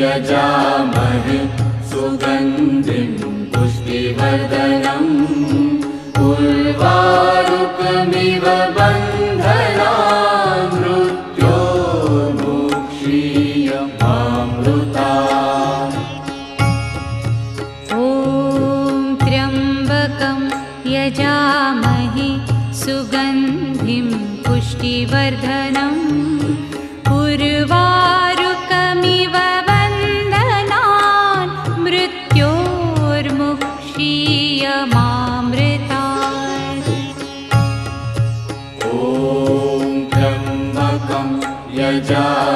यजामहे सुगन्धिं पुष्टिवर्धनम् उर्वारुकमिव बन्धनान् मृत्योर्मुक्षीयमामृतात्। ॐ त्र्यम्बकं यजामहे सुगन्धिं पुष्टिवर्धनम् उर्वारुकमिव बन्धनान् मृत्योर्मुक्षीयमामृतात्। ॐ त्र्यम्बकं यजामहे